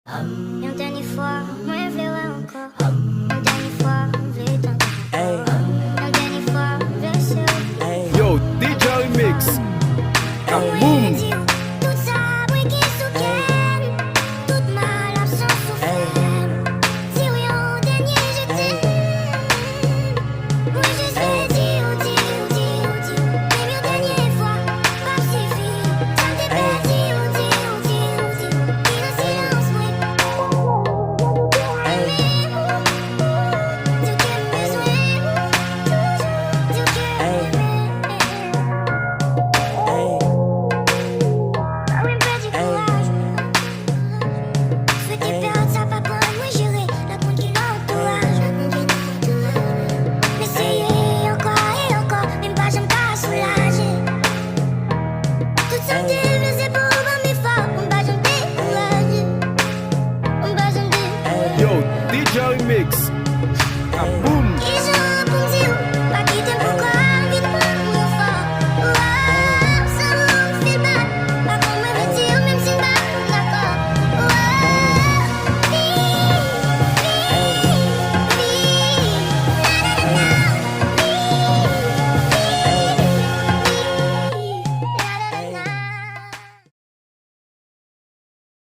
Yon dènye fwa, mwen vle wè ankor. Yon dènye fwa, vle tan. Yon dènye fwa, vle se ou. Yo, DJ Remix. Kaboom! Tout sa bwe ki sou ken. Tout mal absent sou fem. Si ou yon dènye je t'aime. Mwen jes vle di ou. Même yon dènye fwa, pa psifi. Sa te pe di ou. Ki nan silans mwen. Yo, DJ Remix. Kaboom!